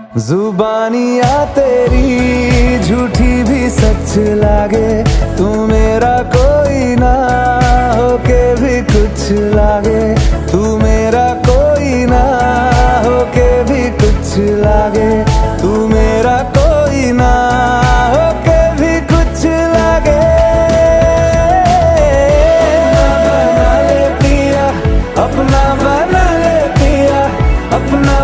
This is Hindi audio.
जुबानियाँ तेरी झूठी भी सच लागे, तू मेरा कोई ना होके भी कुछ लागे, तू मेरा कोई ना होके भी कुछ लागे, तू मेरा कोई ना होके भी कुछ लागे। अपना बना ले पिया, अपना बना ले पिया, अपना